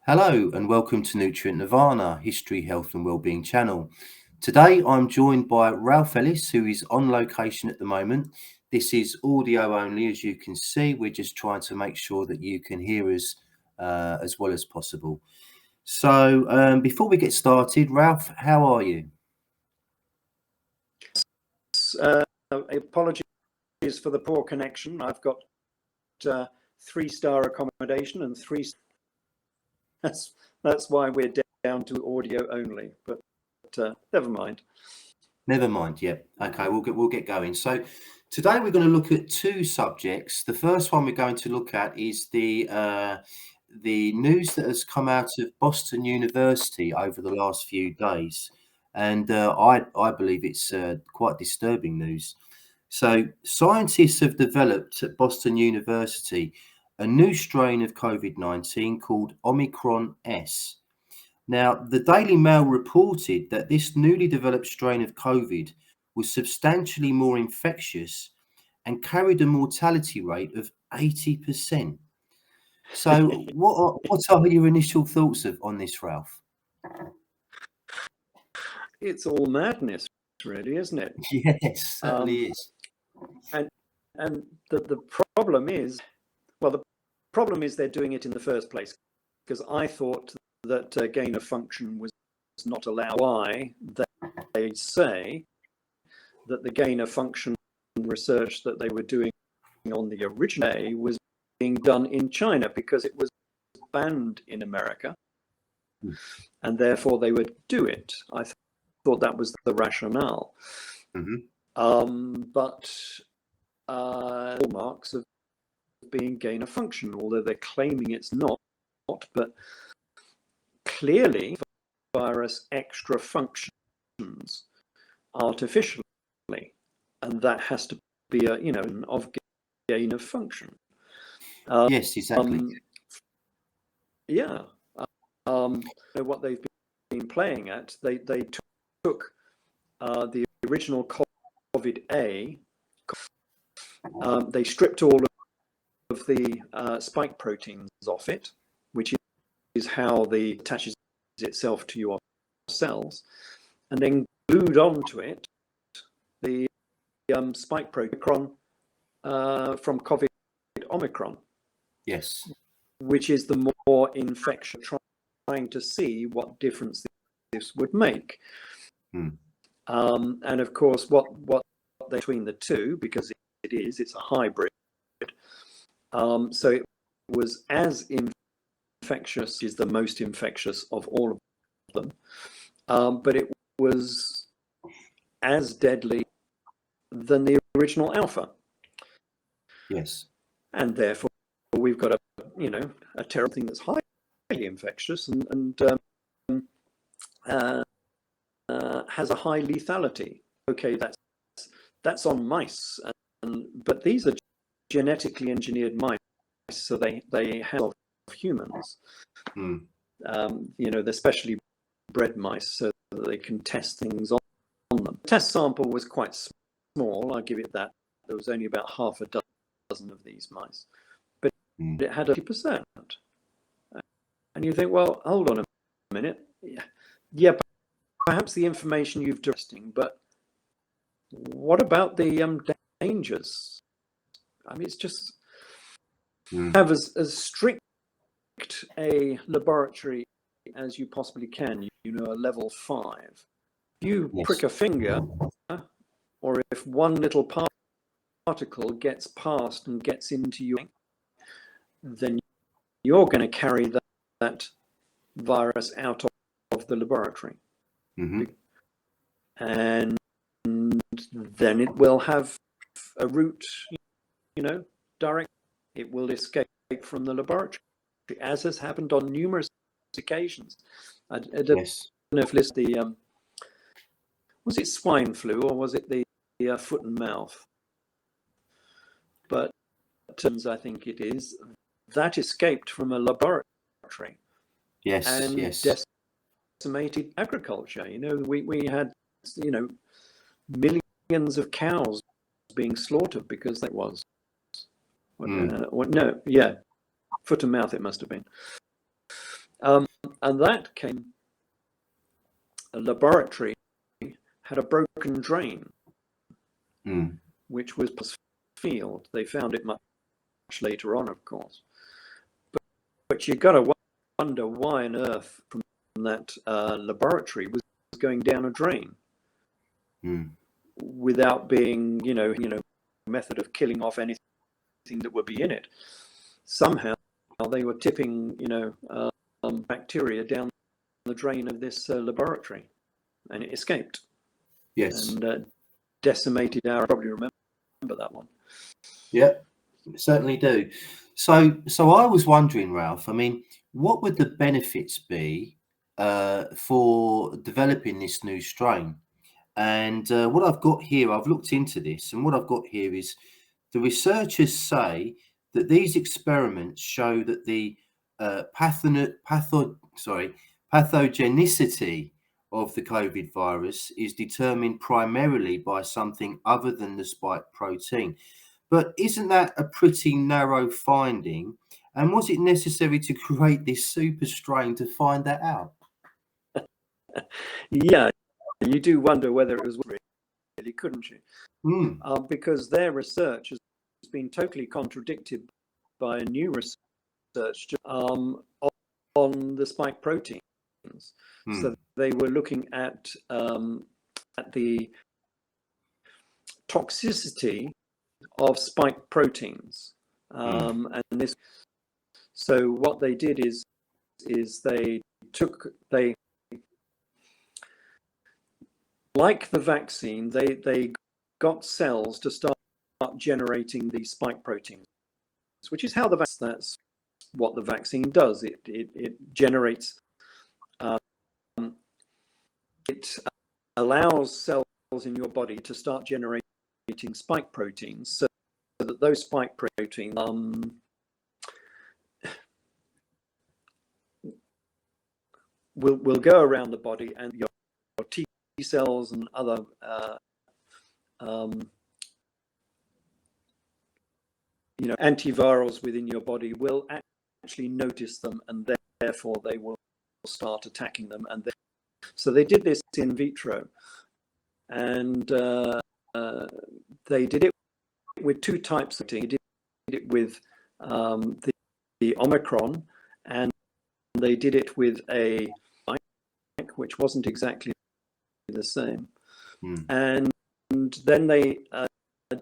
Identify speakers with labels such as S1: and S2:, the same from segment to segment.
S1: Hello and welcome to Nutrient Nirvana, History, Health and Wellbeing channel. Today I'm joined by Ralph Ellis, who is on location at the moment. This is audio only, as you can see. We're just trying to make sure that you can hear us as well as possible. So before we get started, Ralph, how are you?
S2: Apologies for the poor connection. I've got 3-star accommodation and that's why we're down to audio only. But never mind.
S1: Never mind. Yeah. Okay. We'll get going. So today we're going to look at two subjects. The first one we're going to look at is the news that has come out of Boston University over the last few days, and I believe it's quite disturbing news. So scientists have developed at Boston University a new strain of COVID-19 called Omicron S. Now, the Daily Mail reported that this newly developed strain of COVID was substantially more infectious and carried a mortality rate of 80%. So, what are your initial thoughts on this, Ralph?
S2: It's all madness, really, isn't it?
S1: Yes, certainly is.
S2: And the problem is, well, the problem is they're doing it in the first place, because I thought that gain of function was not allowed. Why they say that the gain of function research that they were doing on the original A was being done in China because it was banned in America, and therefore they would do it. I thought that was the rationale. But hallmarks of being gain of function, although they're claiming it's not, but clearly virus extra functions artificially, and that has to be of gain of function.
S1: Yes, exactly.
S2: What they've been playing at, they took the original COVID A, they stripped all of the spike proteins off it, which is how it attaches itself to your cells, and then glued onto it the spike protein from COVID Omicron.
S1: Yes.
S2: Which is the more infectious, trying to see what difference this would make. And of course, what they between the two, because it's a hybrid. So it was as infectious, is the most infectious of all of them, but it was as deadly than the original Alpha.
S1: Yes.
S2: And therefore, we've got a terrible thing that's highly infectious and has a high lethality. Okay, that's on mice, but these are genetically engineered mice, so they have humans. They're specially bred mice so that they can test things on them. The test sample was quite small, I'll give it that. There was only about half a dozen of these mice, but it had 50%. And you think, well, hold on a minute. Yeah, perhaps the information you've testing, but what about the dangers? I mean, it's just have as strict a laboratory as you possibly can. A level 5. If you prick a finger, or if one little particle gets past and gets into you, then you're going to carry that virus out of the laboratory. And then it will have a route, direct. It will escape from the laboratory, as has happened on numerous occasions. I don't know if it's was it swine flu or was it the foot and mouth? But I think it is, that escaped from a laboratory.
S1: Yes,
S2: and
S1: yes.
S2: decimated agriculture. We had, millions of cows being slaughtered because that was. Foot and mouth it must have been. And that came, a laboratory had a broken drain, which was field. They found it much later on, of course. But you've got to wonder why on earth from that laboratory was going down a drain without being, method of killing off anything that would be in it. Somehow they were tipping, bacteria down the drain of this laboratory, and it escaped.
S1: Yes.
S2: And decimated our. Probably remember that one.
S1: Yeah, certainly do. So I was wondering, Ralph, I mean, what would the benefits be for developing this new strain? And what I've got here, I've looked into this, and what I've got here is the researchers say that these experiments show that the pathogenicity of the COVID virus is determined primarily by something other than the spike protein. But isn't that a pretty narrow finding? And was it necessary to create this super strain to find that out?
S2: Yeah, you do wonder whether it was really, couldn't you? Because their research has been totally contradicted by a new research on the spike proteins. So they were looking at the toxicity of spike proteins, and this. So what they did is they like the vaccine, they got cells to start generating these spike proteins, which is how that's what the vaccine does. It generates. It allows cells in your body to start generating spike proteins, so that those spike proteins will go around the body, and your T cells and other antivirals within your body will actually notice them, and therefore they will start attacking them. And so they did this in vitro, and they did it with two types of protein. They did it with the Omicron, and they did it with a spike, which wasn't exactly the same. And then they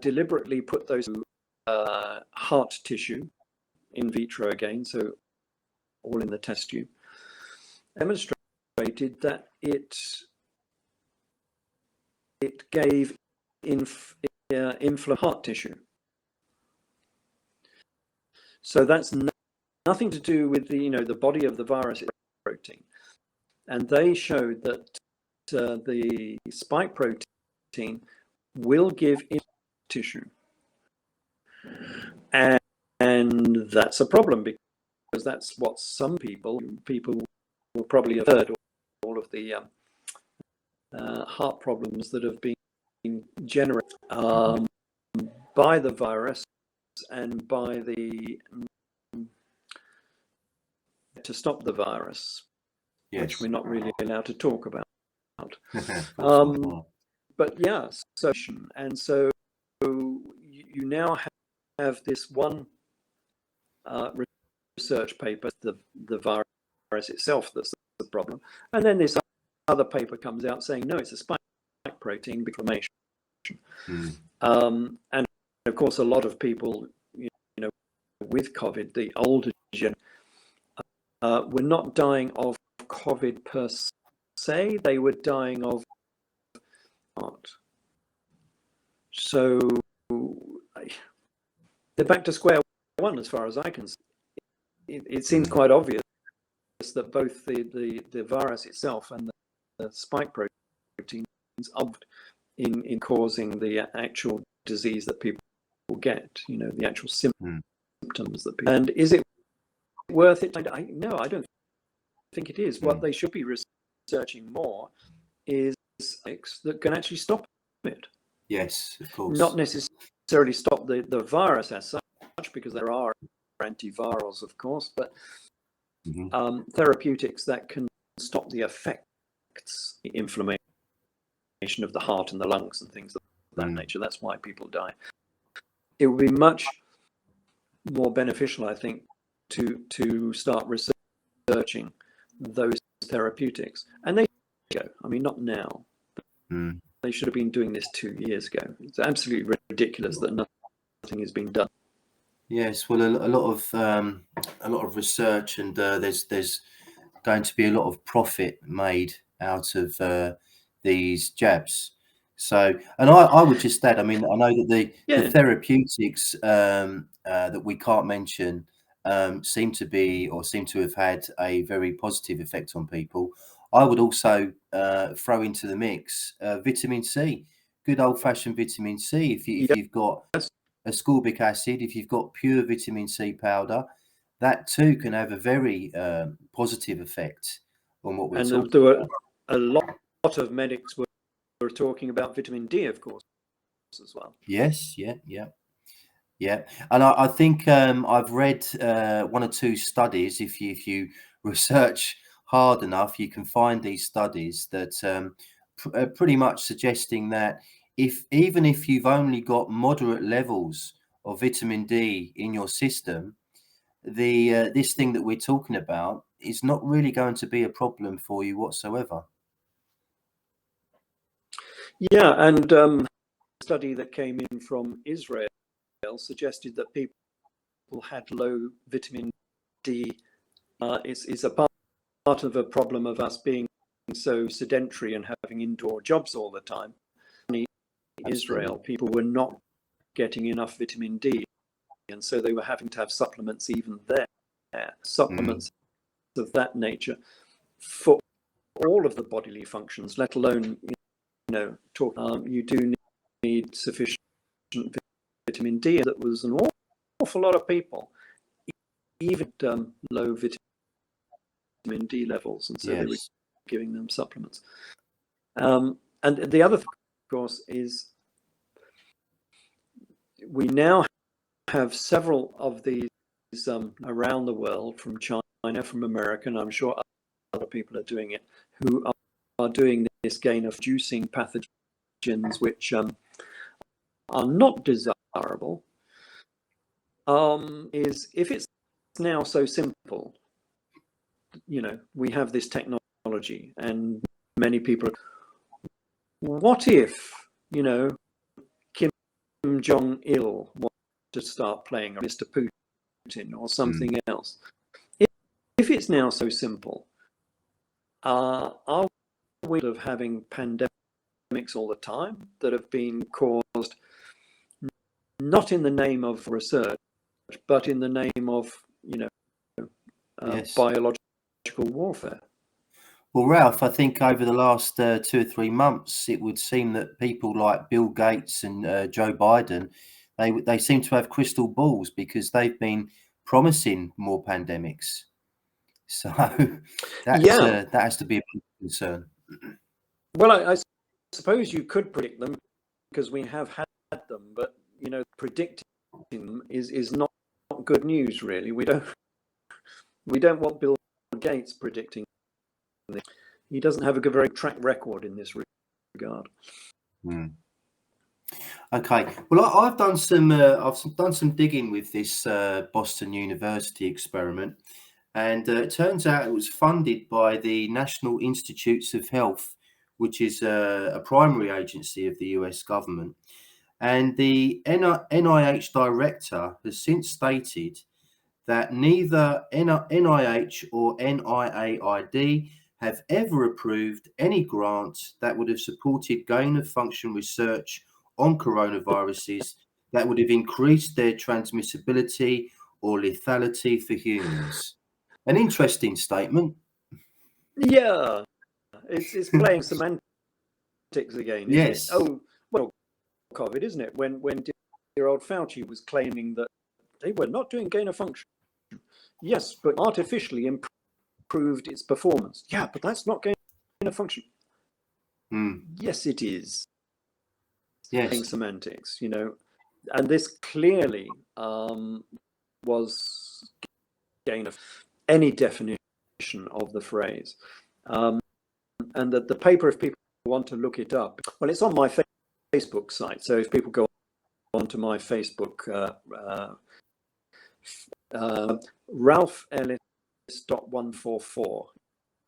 S2: deliberately put those heart tissue in vitro again, so all in the test tube, demonstrated that it gave inflamed heart tissue. So that's nothing to do with the body of the virus protein. And they showed that the spike protein will give tissue, and that's a problem, because that's what some people will probably have heard, all of the heart problems that have been generated by the virus and by the to stop the virus, which we're not really allowed to talk about. But yeah, so you now have this one research paper, the virus itself, that's the problem, and then this other paper comes out saying no, it's a spike protein inflammation. And of course, a lot of people, with COVID, the older generation, were not dying of COVID per se; they were dying of heart. So they're back to square one, as far as I can see. It seems quite obvious that both the virus itself and the spike proteins are in causing the actual disease that people get, the actual symptoms that people. And is it worth it? No, I don't think it is. What they should be researching more is that can actually stop it.
S1: Yes, of course.
S2: Not necessarily stop the virus as such, because there are antivirals, of course, but therapeutics that can stop the effects, the inflammation of the heart and the lungs and things of that nature. That's why people die. It would be much more beneficial, I think, to start researching those therapeutics. And they go. I mean, not now. They should have been doing this 2 years ago. It's absolutely ridiculous that nothing has been done.
S1: Yes, well, a lot of research, and there's going to be a lot of profit made out of these jabs. So, and I would just add, I mean, I know that the therapeutics that we can't mention seem to have had a very positive effect on people. I would also throw into the mix vitamin C, good old-fashioned vitamin C. If you've got ascorbic acid, if you've got pure vitamin C powder, that too can have a very positive effect on what we're talking about.
S2: There were a lot of medics were talking about vitamin D, of course, as well.
S1: Yes, yeah. And I think I've read one or two studies. If you research hard enough, you can find these studies that are pretty much suggesting that even if you've only got moderate levels of vitamin D in your system, this thing that we're talking about is not really going to be a problem for you whatsoever.
S2: Yeah, and a study that came in from Israel suggested that people had low vitamin D is a part of a problem of us being so sedentary and having indoor jobs all the time. In Israel, people were not getting enough vitamin D, and so they were having to have supplements even there, supplements of that nature for all of the bodily functions, let alone, you do need sufficient vitamin D. That was an awful lot of people, even low vitamin D levels, and so they were giving them supplements. And the other thing, of course, is we now have several of these around the world, from China, from America, and I'm sure other people are doing it, who are doing this gain of reducing pathogens which are not desirable. Is if it's now so simple, we have this technology, and many people. What if Kim Jong-il wanted to start playing, or Mr. Putin, or something else? If it's now so simple, are we of having pandemics all the time that have been caused not in the name of research, but in the name of biological warfare?
S1: Well, Ralph, I think over the last 2 or 3 months, it would seem that people like Bill Gates and Joe Biden, they seem to have crystal balls, because they've been promising more pandemics. So that has to be a big concern.
S2: Well, I suppose you could predict them, because we have had them, but predicting them is not good news, really. We don't want Bill Gates predicting this. He doesn't have a very track record in this regard.
S1: Okay, well, I've done some digging with this Boston University experiment, and it turns out it was funded by the National Institutes of Health, which is a primary agency of the US government. And the NIH director has since stated that neither NIH or NIAID have ever approved any grants that would have supported gain-of-function research on coronaviruses that would have increased their transmissibility or lethality for humans. An interesting statement.
S2: Yeah, it's playing semantics again.
S1: Yes.
S2: Oh, well, COVID, isn't it? When dear old Fauci was claiming that they were not doing gain of function. Yes, but artificially improved its performance. Yeah, but that's not gain of function. Yes, it is.
S1: Yes.
S2: Playing semantics, and this clearly was gain of. any definition of the phrase. And that the paper, if people want to look it up, well, it's on my Facebook site. So if people go onto my Facebook, Ralph Ellis .144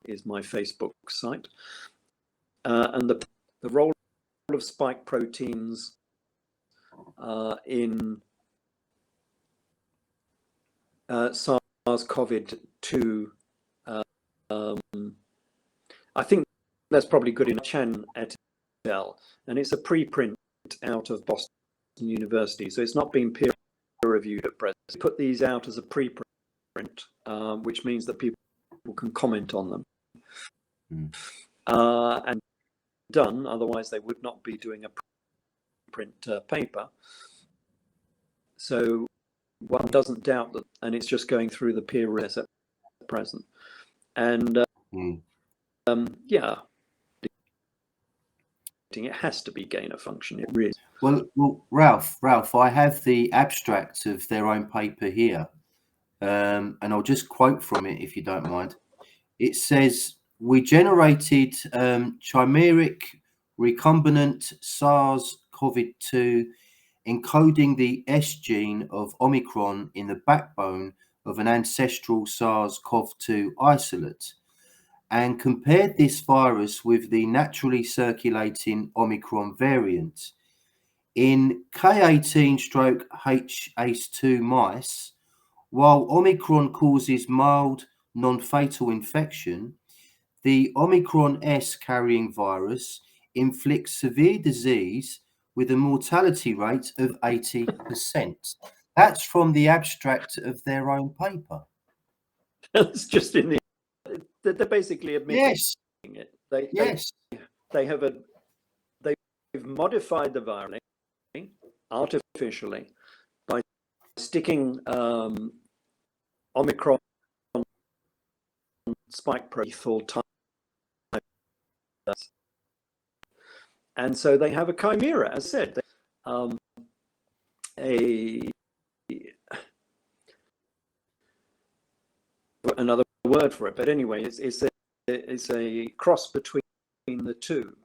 S2: is my Facebook site, and the role of spike proteins in SARS-CoV-2. I think that's probably good in Chan et al. And it's a preprint out of Boston University, so it's not been peer reviewed at present. Put these out as a preprint, which means that people can comment on them. And done, otherwise they would not be doing a print paper. So one doesn't doubt that, and it's just going through the peer review at present. And yeah, it has to be gain of function. It really.
S1: Well, Ralph, I have the abstract of their own paper here, and I'll just quote from it if you don't mind. It says, "We generated chimeric recombinant SARS-CoV-2 encoding the S gene of Omicron in the backbone of an ancestral SARS-CoV-2 isolate, and compared this virus with the naturally circulating Omicron variant. In K18-HACE2 mice, while Omicron causes mild, non-fatal infection, the Omicron S carrying virus inflicts severe disease with a mortality rate of 80%. That's from the abstract of their own paper.
S2: It's just in the. They're basically admitting it. They've modified the virus artificially by sticking Omicron spike protein type, and so they have a chimera, as said, another word for it, but anyway, it's a cross between the two,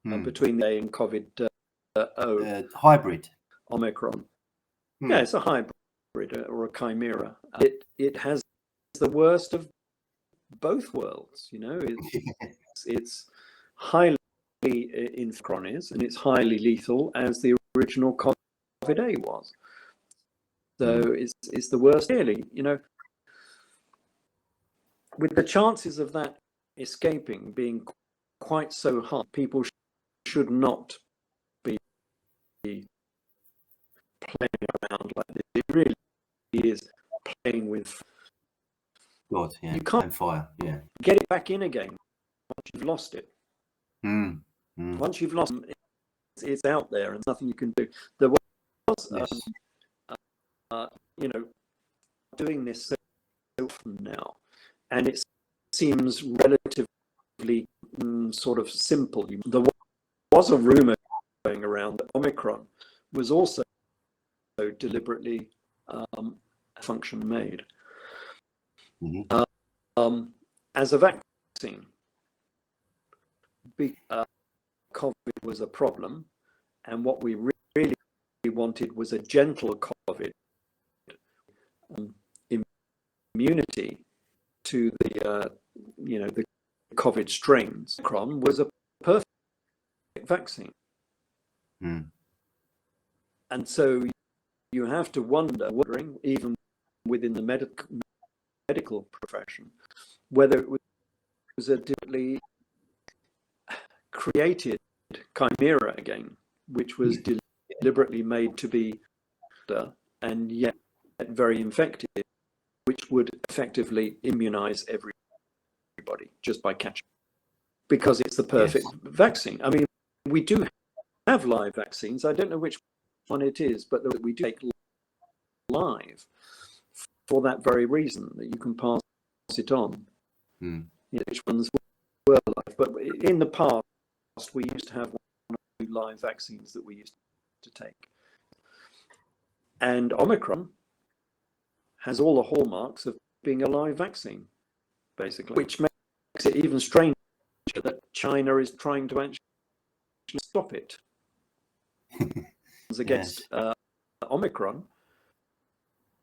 S2: between the A and COVID O
S1: hybrid
S2: Omicron. Yeah, it's a hybrid or a chimera. It has the worst of both worlds. You know, it's highly Omicron is, and it's highly lethal as the original COVID-A was. So it's the worst, really. You know, with the chances of that escaping being quite so high, people should not be playing around like this. It really is playing with
S1: God. Yeah,
S2: you can't
S1: fire. Yeah,
S2: get it back in again once you've lost it. Once you've lost it, it's out there and nothing you can do. There was, you know, doing this so often now, and it seems relatively sort of simple. There was a rumor going around that Omicron was also deliberately function made as a vaccine. COVID was a problem, and what we really wanted was a gentle COVID immunity to the the COVID strains. Omicron was a perfect vaccine, and so you have to wondering even within the medical profession whether it was a deliberately created chimera again, which was deliberately made to be and yet very infective, which would effectively immunize everybody just by catching, because it's the perfect vaccine. I mean, we do have live vaccines. I don't know which one it is, but we do take live for that very reason, that you can pass it on. You know, which ones were live, but in the past we used to have one or two live vaccines that we used to take, and Omicron has all the hallmarks of being a live vaccine, basically, which makes it even stranger that China is trying to actually stop it against Omicron,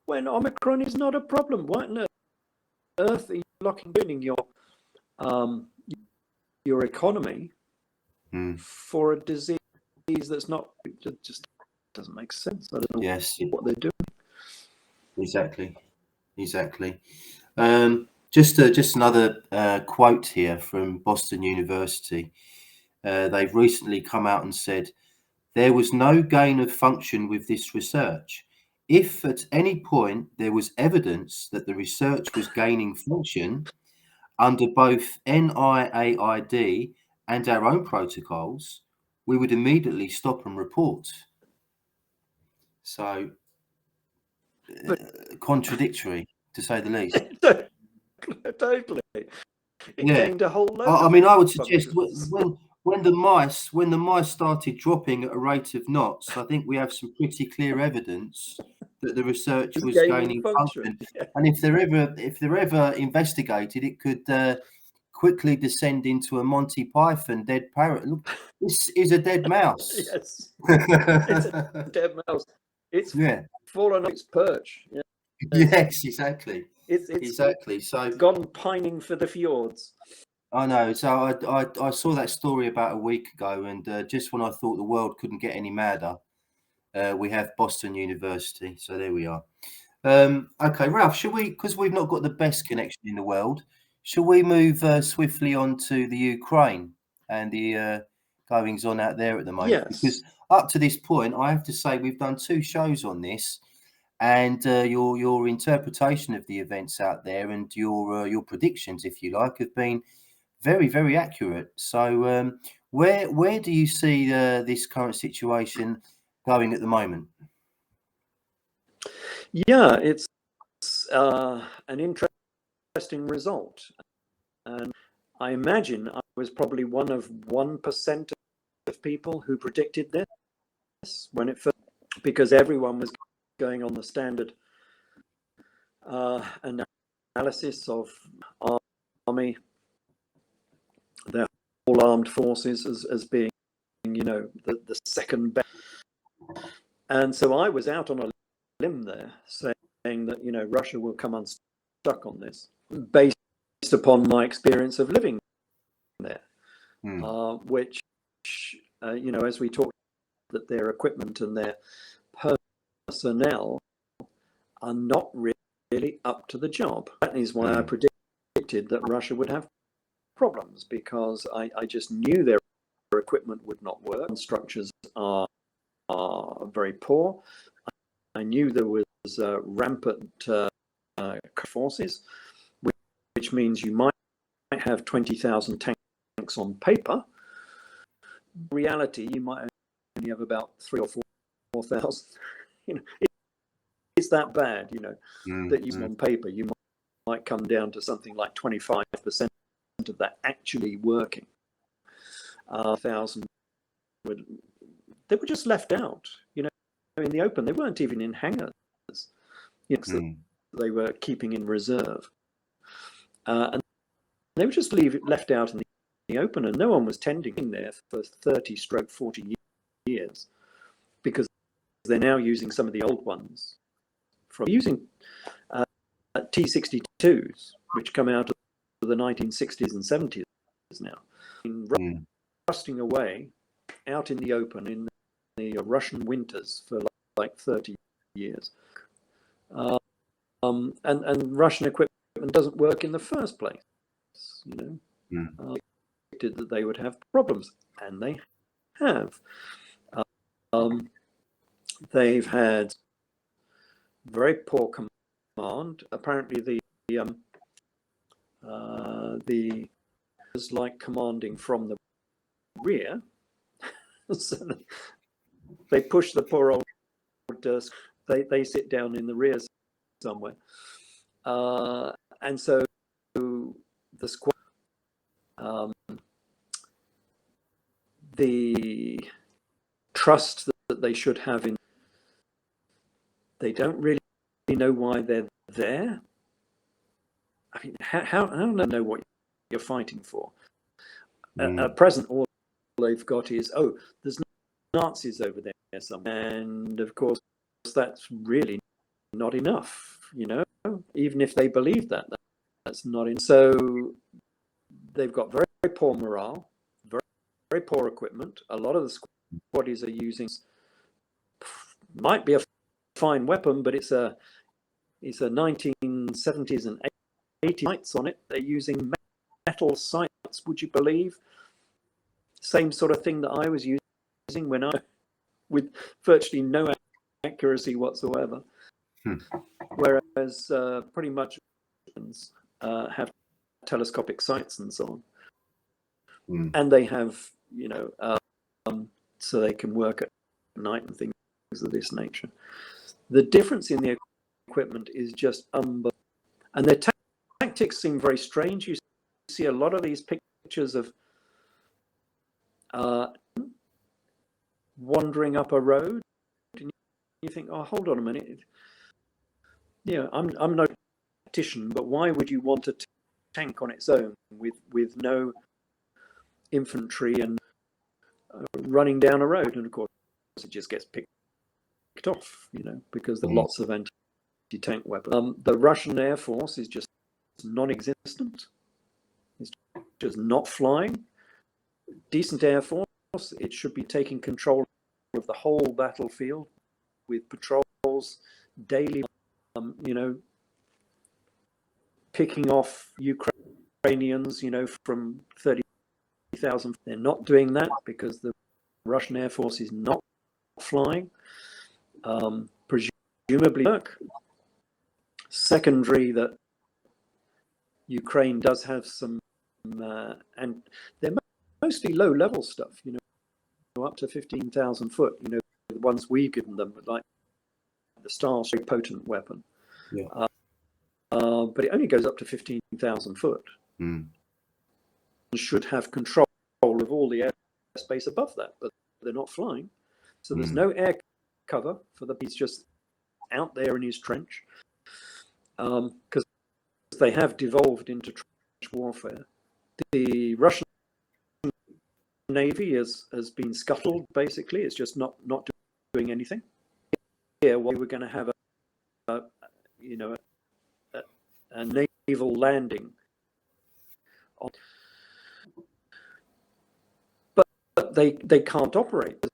S2: when Omicron is not a problem. Why on earth are you locking in your economy for a disease that's not? It just doesn't make sense. I don't know what they're doing.
S1: Exactly. Just another quote here from Boston University. They've recently come out and said, there was no gain of function with this research. If at any point there was evidence that the research was gaining function under both NIAID and our own protocols, we would immediately stop and report. So, contradictory, to say the least.
S2: Totally. It gained a whole load.
S1: I mean, I would suggest when the mice started dropping at a rate of knots, I think we have some pretty clear evidence that the research was gaining function. And if they're ever investigated, it could quickly descend into a Monty Python dead parrot. Look, this is a dead mouse.
S2: Yes, it's a dead mouse. It's fallen off its perch. Yeah.
S1: Yes, exactly.
S2: It's
S1: So
S2: gone pining for the fjords.
S1: I know. So I saw that story about a week ago, and just when I thought the world couldn't get any madder, we have Boston University. So there we are. Okay, Ralph, shall we? Because we've not got the best connection in the world, shall we move swiftly on to the Ukraine and the goings on out there at the moment?
S2: Yes.
S1: Because up to this point, I have to say we've done 2 shows on this. And your interpretation of the events out there and your predictions, if you like, have been very, very accurate. So where do you see this current situation going at the moment?
S2: Yeah, it's an interesting result, and I imagine I was probably one of 1% of people who predicted this when it first, because everyone was going on the standard analysis of army, their whole armed forces as being, the second best. And so I was out on a limb there saying that, Russia will come unstuck on this based upon my experience of living there, which, as we talked, that their equipment and their personnel are not really up to the job. That is why I predicted that Russia would have problems, because I just knew their equipment would not work. Structures are very poor. I knew there was rampant forces, which means you might have 20,000 tanks on paper. In reality, you might only have about 3,000 or 4,000. It's that bad, that you on paper, you might come down to something like 25% of that actually working. 1,000 they were just left out, in the open. They weren't even in hangars, they were keeping in reserve, and they were just left out in the open, and no one was tending there for 30-40 years, because they're now using some of the old ones from using T-62s, which come out of the 1960s and 70s now, rusting away out in the open in the Russian winters for like 30 years. And Russian equipment doesn't work in the first place. Predicted that they would have problems, and they have. They've had very poor command. Apparently, the is like commanding from the rear. So they push the poor old. They sit down in the rear somewhere, and so the squad, the trust that they should have in, they don't really know why they're there. mean, how do they know what you're fighting for? At present, all they've got is, oh, there's Nazis over there somewhere. And of course, that's really not enough, even if they believe that, that's not in. So they've got very, very poor morale, very, very poor equipment. A lot of the squaddies are using, might be a fine weapon, but it's a 1970s and 80s sights on it. They're using metal sights, would you believe? Same sort of thing that I was using with virtually no accuracy whatsoever. Whereas pretty much have telescopic sights and so on. And they have, so they can work at night and things of this nature. The difference in the equipment is just unbelievable. And their tactics seem very strange. You see a lot of these pictures of wandering up a road, and you think, oh, hold on a minute. I'm no tactician, but why would you want a tank on its own with no infantry and running down a road? And of course, it just gets picked off, because there are lots of anti-tank weapons. The Russian Air Force is just non-existent. It's just not flying. Decent Air Force, it should be taking control of the whole battlefield with patrols daily, picking off Ukrainians, from 30,000. They're not doing that because the Russian Air Force is not flying. Presumably, secondary that Ukraine does have some, and they're mostly low-level stuff, up to 15,000 foot. The ones we've given them, like the Star's very potent weapon. Yeah. But it only goes up to 15,000 foot. Should have control of all the airspace above that, but they're not flying. So there's no air cover for he's just out there in his trench. Because they have devolved into trench warfare. The Russian Navy has been scuttled, basically. It's just not doing anything. Here, we were going to have a naval landing. But they can't operate because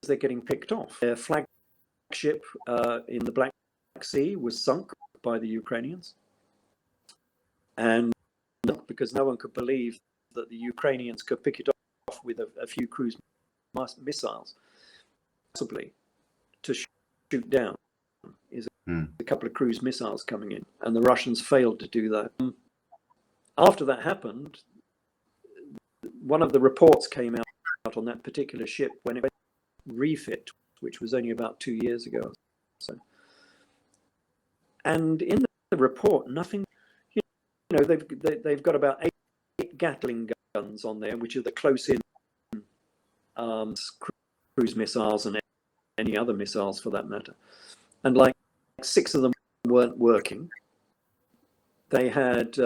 S2: they're getting picked off. Their flagship in the Black Sea was sunk by the Ukrainians. And because no one could believe that the Ukrainians could pick it off with a few cruise missiles, possibly to shoot down is a couple of cruise missiles coming in, and the Russians failed to do that. After that happened, one of the reports came out on that particular ship when it refit, which was only about 2 years ago. And in the report, nothing. They've got about 8 Gatling guns on there, which are the close-in cruise missiles and any other missiles for that matter. And like 6 of them weren't working. They had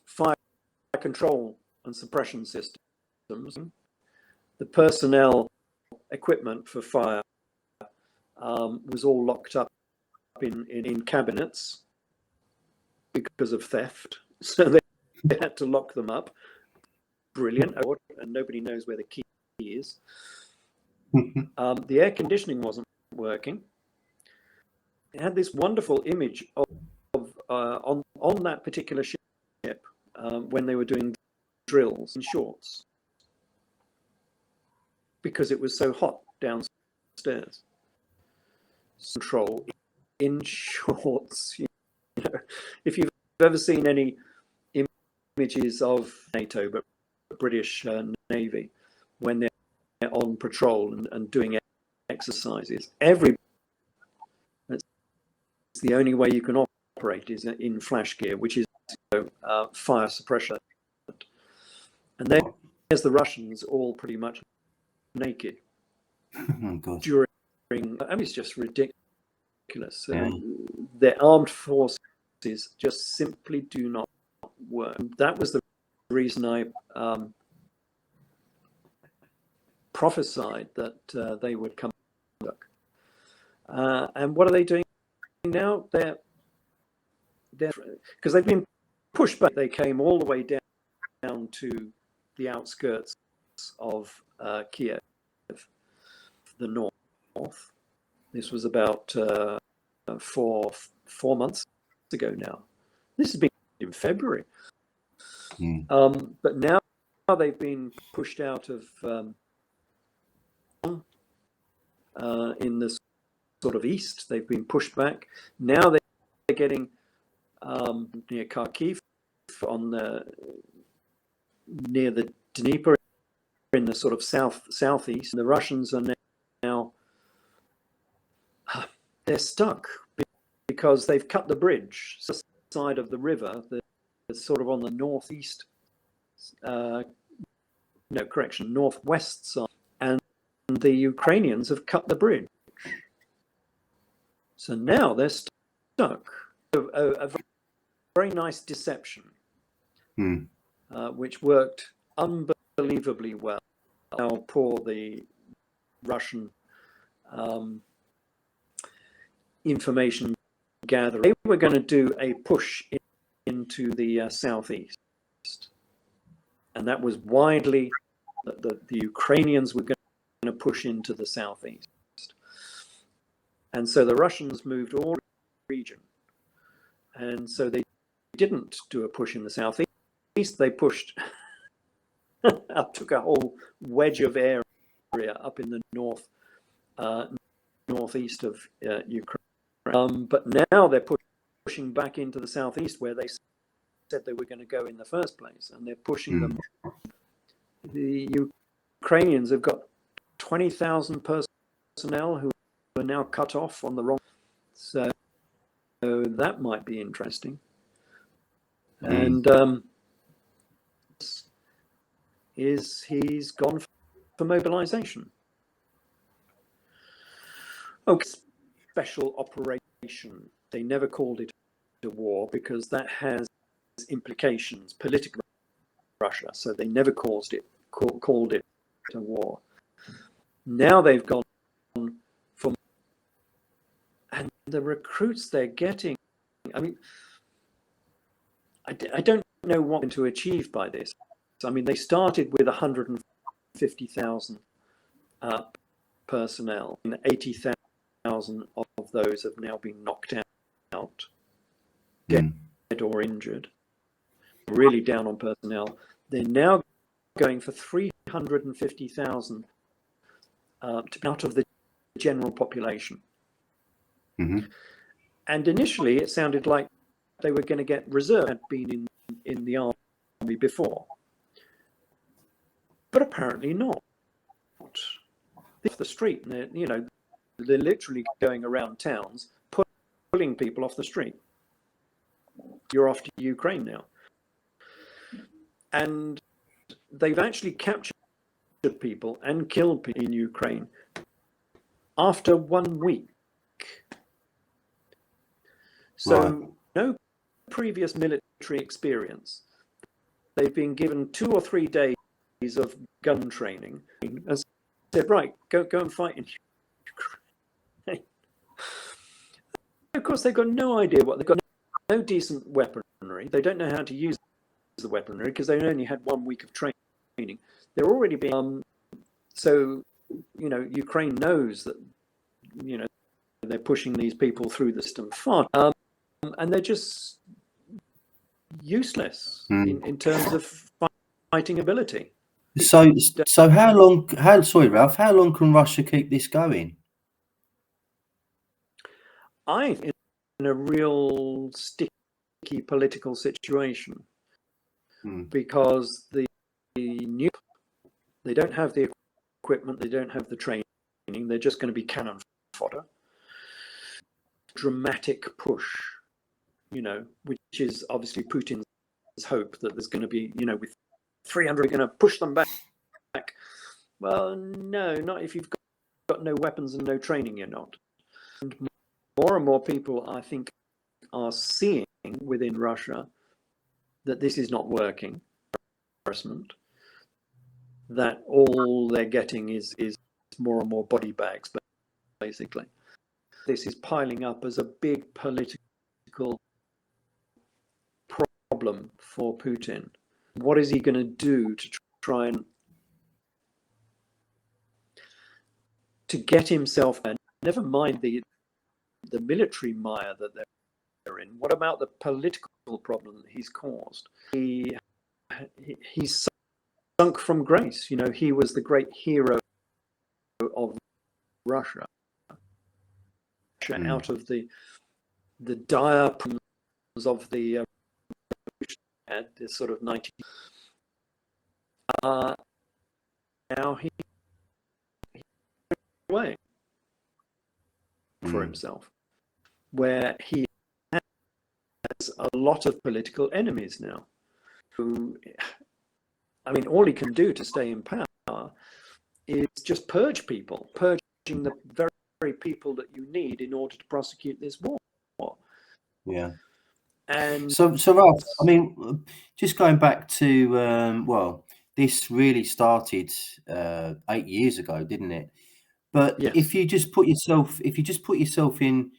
S2: fire control and suppression systems. The personnel equipment for fire was all locked up in cabinets because of theft. So they had to lock them up. Brilliant. And nobody knows where the key is. The air conditioning wasn't working. It had this wonderful image of on that particular ship when they were doing drills in shorts because it was so hot downstairs. Control in shorts. If you've ever seen any images of NATO, but British Navy, when they're on patrol and doing exercises, it's the only way you can operate is in flash gear, which is fire suppression. And there's the Russians all pretty much naked during. I mean, it's just ridiculous. Yeah. Their armed forces just simply do not work. That was the reason I prophesied that they would come back. And what are they doing now? They're because they've been pushed back. They came all the way down to the outskirts of Kiev, the north. This was about 4 months ago now. This has been in February. But now they've been pushed out of in the sort of east. They've been pushed back. Now they're getting near Kharkiv near the Dnieper in the sort of southeast. The Russians are now they're stuck because they've cut the bridge side of the river. That's sort of on the northeast, northwest side, and the Ukrainians have cut the bridge. So now they're stuck. A very nice deception, which worked unbelievably well. How poor the Russian information gatherer. They were going to do a push into the southeast, and that was widely the Ukrainians were going to push into the southeast, and so the Russians moved all the region, and so they didn't do a push in the southeast. They pushed up, took a whole wedge of area up in the northeast of Ukraine, but now they're pushing back into the southeast where they said they were going to go in the first place, and they're pushing them. The Ukrainians have got 20,000 personnel who are now cut off on the wrong. So that might be interesting. And he's gone for mobilization. Okay, special operation. They never called it a war because that has implications, political Russia. So they never called it a war. Now they've gone for, and the recruits they're getting. I mean, I don't know what to achieve by this. I mean, they started with 150,000 personnel, and 80,000 of those have now been knocked out, dead or injured, really down on personnel. They're now going for 350,000 to be out of the general population. And initially, it sounded like they were going to get reserve, had been in the army before, but apparently not. They're off the street, and they're literally going around towns, pulling people off the street. You're off to Ukraine now, and they've actually captured people and killed people in Ukraine after 1 week. So no previous military experience. They've been given 2 or 3 days of gun training and said, right, go and fight in Ukraine. Of course, they've got no idea what they've got. No decent weaponry. They don't know how to use the weaponry because they only had 1 week of training. They're already being so Ukraine knows that they're pushing these people through the system far, and they're just useless in terms of fighting ability.
S1: So how long? Sorry, Ralph. How long can Russia keep this going?
S2: I think in a real sticky political situation because they don't have the equipment, they don't have the training, they're just going to be cannon fodder. Dramatic push, which is obviously Putin's hope that there's going to be, with 300, we're going to push them back. Well, no, not if you've got no weapons and no training, you're not. And more and more people, I think, are seeing within Russia that this is not working, embarrassment, that all they're getting is more and more body bags, basically. This is piling up as a big political problem for Putin. What is he going to do to try and to get himself, and never mind the military mire that they're in, what about the political problem that he's caused? He's sunk from grace. You know, he was the great hero of Russia, out of the dire problems of the at this sort of 19. Now he away for himself, where he has a lot of political enemies now. Who, I mean, all he can do to stay in power is just purge people, purging the very people that you need in order to prosecute this war.
S1: Yeah.
S2: And
S1: so Ralph, I mean, just going back to well, this really started 8 years ago, didn't it? But
S2: yes.
S1: if you just put yourself in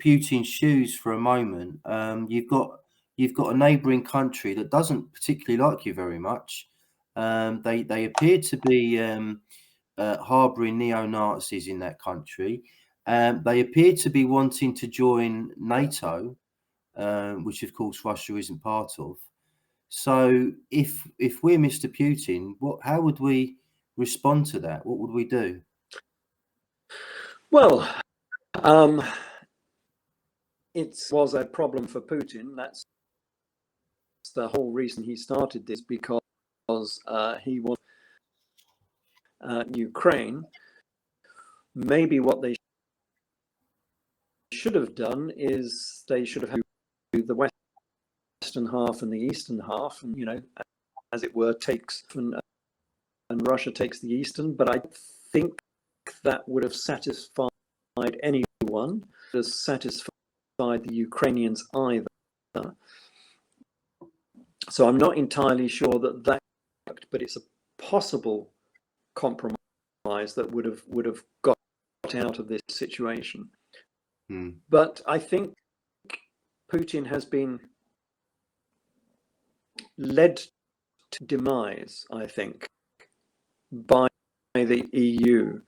S1: Putin's shoes for a moment, you've got a neighbouring country that doesn't particularly like you very much. They appear to be harbouring neo-Nazis in that country. They appear to be wanting to join NATO, which of course Russia isn't part of. So if we're Mr. Putin, how would we respond to that? What would we do?
S2: Well, it was a problem for Putin. That's the whole reason he started this, because he was Ukraine. Maybe what they should have done is they should have had the western half and the eastern half, and, you know, as it were, takes and Russia takes the eastern. But I think that would have satisfied anyone, has satisfied the Ukrainians either. So I'm not entirely sure that worked, but it's a possible compromise that would have got out of this situation. But I think Putin has been led to demise, I think, by the EU,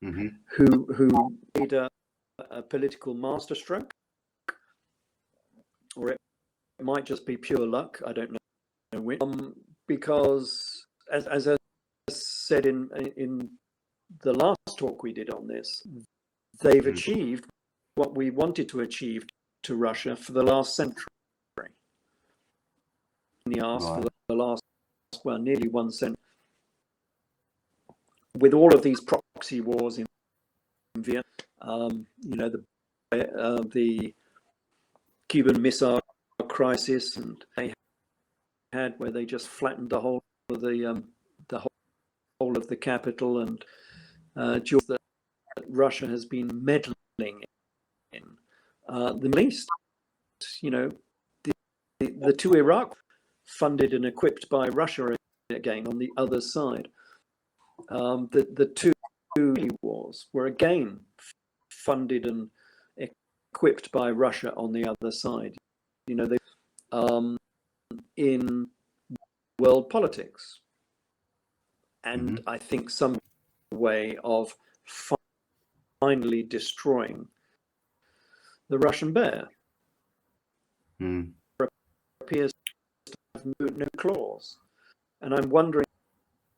S2: who made a political masterstroke, or it might just be pure luck. I don't know which. Because as I said in the last talk we did on this, they've achieved what we wanted to achieve to Russia for the last century. For the last, well, nearly 1 century. With all of these proxy wars in Vietnam, you know, the Cuban Missile Crisis, and they had where they just flattened the whole of the whole of the capital, and that Russia has been meddling in the Middle East. You know, the two Iraq, funded and equipped by Russia again on the other side. The two wars were again funded and equipped by Russia on the other side. You know, they in world politics, and I think some way of finally destroying the Russian bear appears to have no claws, and I'm wondering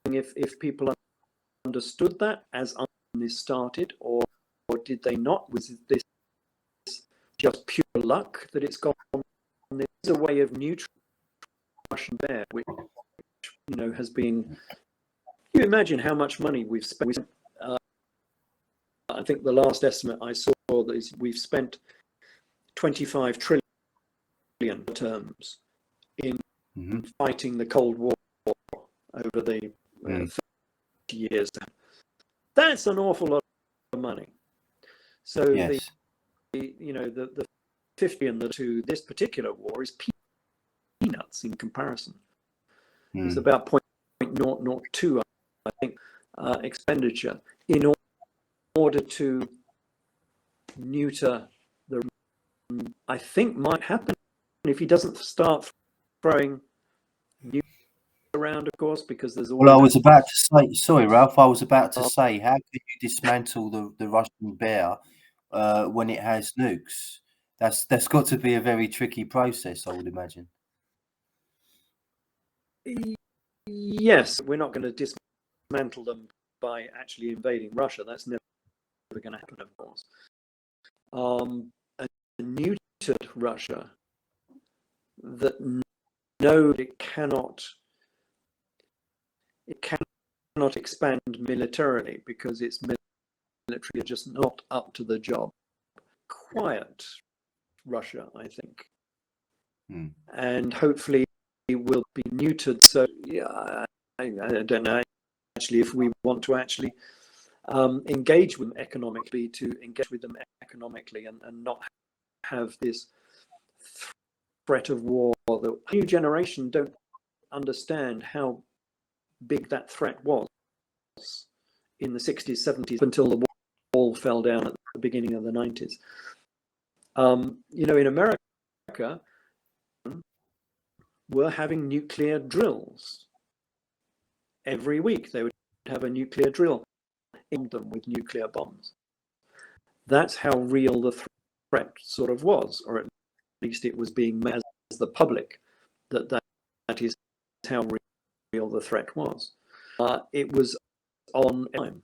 S2: if people understood that as this started, or did they not? Was this just pure luck that it's gone? There's a way of neutral Russian bear, which, you know, has been. You imagine how much money we've spent. I think the last estimate I saw is we've spent 25 trillion terms in fighting the Cold War over the 30 years. That's an awful lot of money. So yes. the 50 and to this particular war is peanuts in comparison. It's about 0.002, I think, expenditure in order to neuter the, I think might happen if he doesn't start throwing nukes around, of course, because there's all.
S1: Well, I was about to say, sorry, Ralph, I was about to say, how can you dismantle the Russian bear when it has nukes? That's got to be a very tricky process, I would imagine.
S2: Yes, we're not going to dismantle them by actually invading Russia. That's never going to happen, of course. A neutered Russia that knows it cannot expand militarily because its military are just not up to the job. Quiet Russia, I think, and hopefully it will be neutered. So yeah, I don't know actually if we want to actually engage with them economically, and not have this threat of war. The new generation don't understand how big that threat was in the 60s, 70s, until the wall fell down at the beginning of the 90s. In America, we're having nuclear drills. Every week they would have a nuclear drill in them with nuclear bombs. That's how real the threat sort of was, or at least it was being made as the public that is how real the threat was. It was on time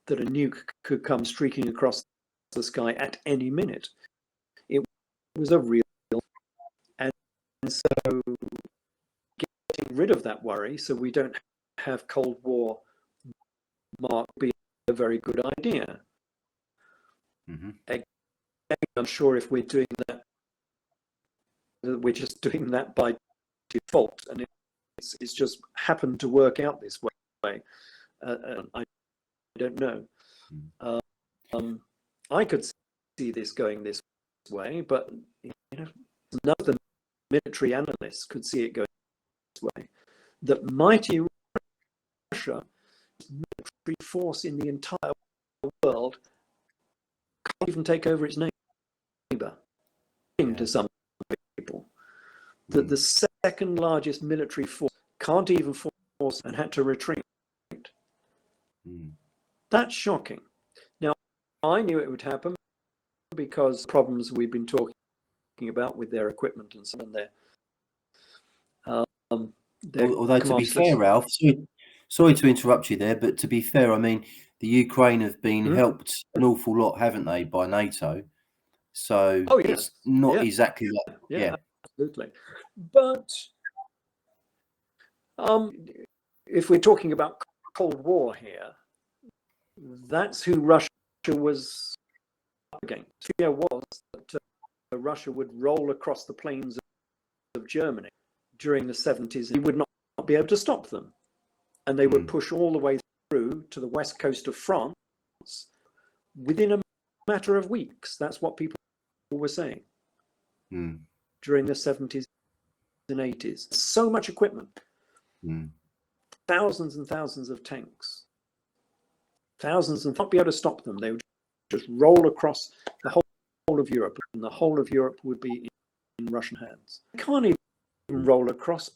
S2: that a nuke could come streaking across the sky at any minute. It was a real, and so getting rid of that worry so we don't have Cold War mark be a very good idea. Again, I'm sure if we're doing that, we're just doing that by default, and it's just happened to work out this way. I don't know. I could see this going this way, but none of the military analysts could see it going this way. That mighty Russia, military force in the entire world, can't even take over its neighbor. To some people, that the second largest military force can't even force and had to retreat. That's shocking. Now, I knew it would happen because problems we've been talking about with their equipment and so on there.
S1: Although to be fair, Ralph, sorry to interrupt you there, but to be fair, I mean, the Ukraine have been helped an awful lot, haven't they, by NATO? So it's not exactly like,
S2: absolutely. But if we're talking about Cold War here, that's who Russia was up against. The fear was that Russia would roll across the plains of Germany during the 70s. He would not be able to stop them. And they would push all the way through to the west coast of France within a matter of weeks. That's what people were saying during the 70s and 80s. So much equipment, thousands and thousands of tanks, thousands, and not be able to stop them. They would just roll across the whole of Europe, and the whole of Europe would be in Russian hands. They can't even roll across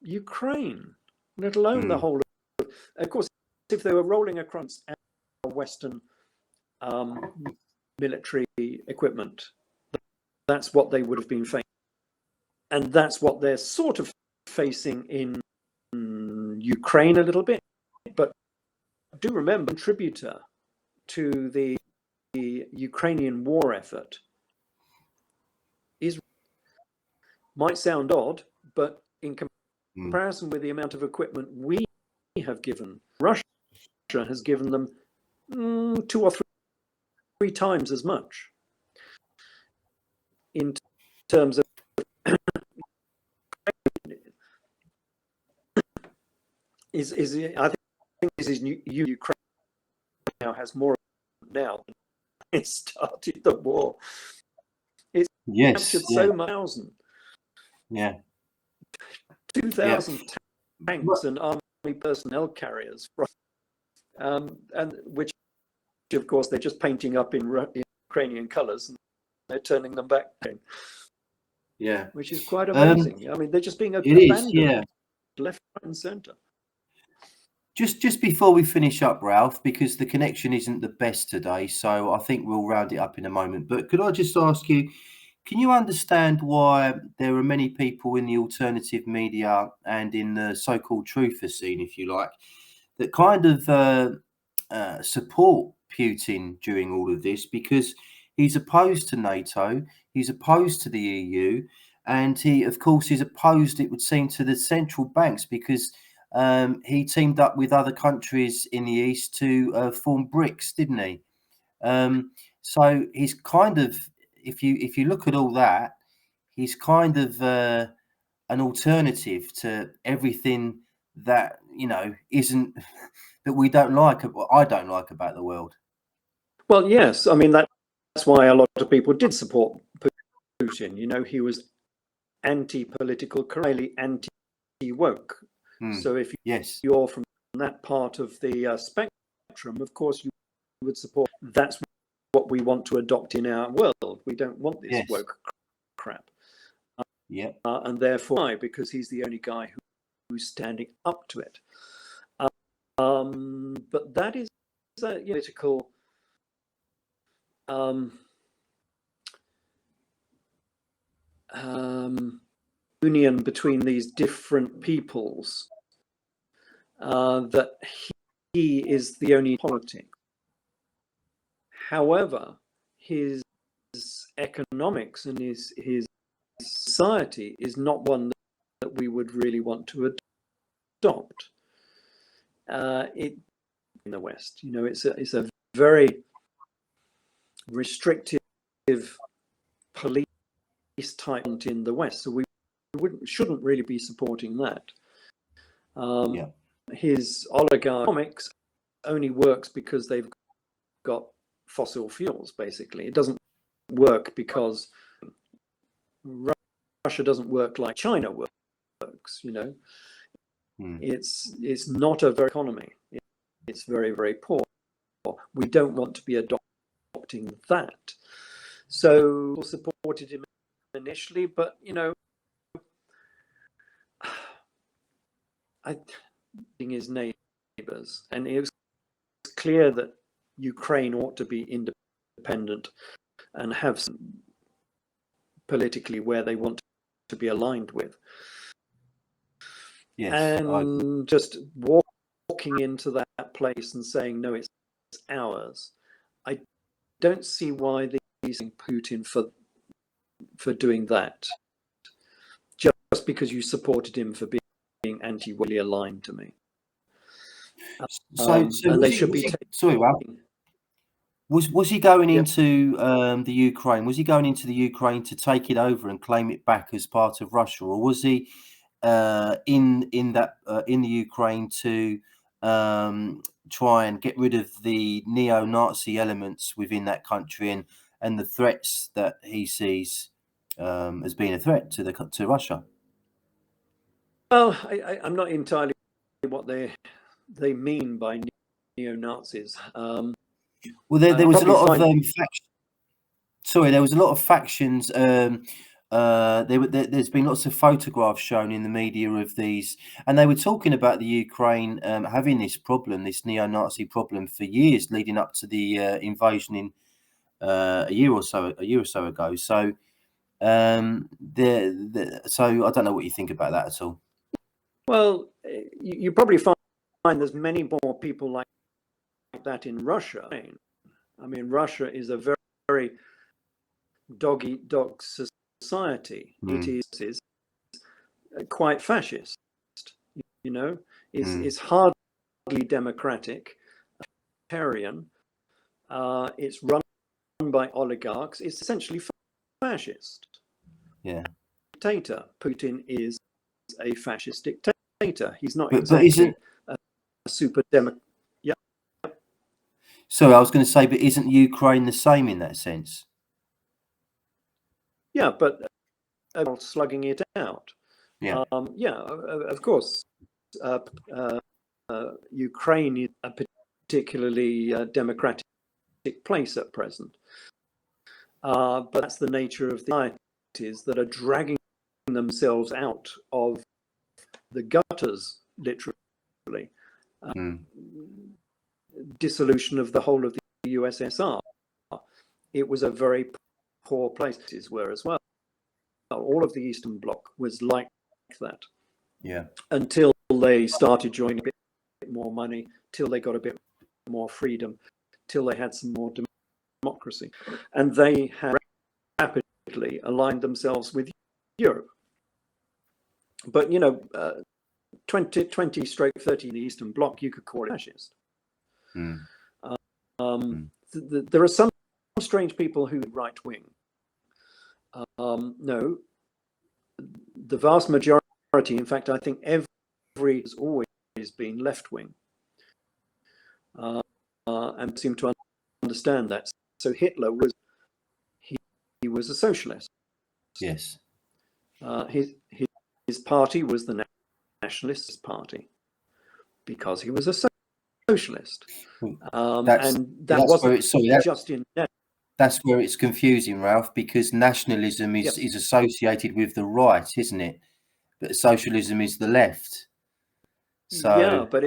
S2: Ukraine, let alone the whole of course, if they were rolling across our Western military equipment, that's what they would have been facing. And that's what they're sort of facing in Ukraine a little bit. But do remember, contributor to the Ukrainian war effort might sound odd, but in comparison with the amount of equipment we have given, Russia has given them 2 or 3 times as much in terms of I think this is Ukraine now has more now than it started the war.
S1: Yes.
S2: captured
S1: Yeah.
S2: so much, 1,000,
S1: Yeah.
S2: 2,000 tanks
S1: Well,
S2: and army personnel carriers, and which, of course, they're just painting up in Ukrainian colours and they're turning them back,
S1: yeah.
S2: which is quite amazing. I mean, they're just being abandoned
S1: Yeah.
S2: left, right, and centre.
S1: Just before we finish up, Ralph, because the connection isn't the best today, so I think we'll round it up in a moment. But could I just ask you, can you understand why there are many people in the alternative media and in the so-called truther scene, if you like, that kind of support Putin during all of this? Because he's opposed to NATO, he's opposed to the EU, and he, of course, is opposed, it would seem, to the central banks, because he teamed up with other countries in the East to form BRICS, didn't he? So he's kind of, if you look at all that, he's kind of an alternative to everything that isn't that we don't like. I don't like about the world.
S2: Well, yes, I mean that's why a lot of people did support Putin. He was anti-political, highly anti-woke. So if you're from that part of the spectrum, of course you would support. That's what we want to adopt in our world. We don't want this woke crap. And therefore, why? Because he's the only guy who's standing up to it. But that is a political union between these different peoples, that he is the only politic. However, his economics and his society is not one that we would really want to adopt. In the West, it's a very restrictive police type in the West, so we shouldn't really be supporting that. His oligarchics only works because they've got fossil fuels. Basically, it doesn't work because Russia doesn't work like China works. It's not a very economy. It's very, very poor. We don't want to be adopting that. So we supported him initially, but I think his neighbors, and it was clear that Ukraine ought to be independent and have some politically where they want to be aligned with. And just walking into that place and saying, no, it's ours. I don't see why they're using Putin for doing that, just because you supported him for being anti-really aligned to me.
S1: So
S2: and they should be
S1: sorry, Ralph. Was he going into the Ukraine? Was he going into the Ukraine to take it over and claim it back as part of Russia, or was he in the Ukraine to try and get rid of the neo-Nazi elements within that country and the threats that he sees as being a threat to Russia?
S2: Well, I'm not entirely sure what they mean by neo-Nazis.
S1: Well, there was a lot of there was a lot of factions. There's been lots of photographs shown in the media of these, and they were talking about the Ukraine having this problem, this neo-Nazi problem, for years leading up to the invasion in a year or so ago. So, so I don't know what you think about that at all.
S2: Well, you probably find there's many more people like that in Russia. I mean, Russia is a very, very dog-eat-dog society. It is quite fascist. It's hardly democratic, authoritarian. It's run by oligarchs. It's essentially fascist. Dictator. Putin is a fascist dictator. He's not exactly a super democrat.
S1: So I was going to say, but isn't Ukraine the same in that sense?
S2: yeah, but slugging it out.
S1: Yeah.
S2: Of course. Ukraine is a particularly democratic place at present, but that's the nature of the societies that are dragging themselves out of the gutters, literally. Dissolution of the whole of the USSR. It was a very poor place, were as well. All of the Eastern Bloc was like that.
S1: Yeah.
S2: Until they started joining a bit more money, till they got a bit more freedom, till they had some more democracy, and they had rapidly aligned themselves with Europe. But 20/30 in the Eastern Bloc, you could call it fascist. There are some strange people who are right wing. No, the vast majority, in fact, I think every has always been left wing, and seem to understand that. So Hitler was he was a socialist.
S1: Yes.
S2: His party was the Nationalist Party because he was a socialist, and that wasn't just in.
S1: That's where it's confusing, Ralph, because nationalism is associated with the right, isn't it? But socialism is the left. So
S2: yeah, but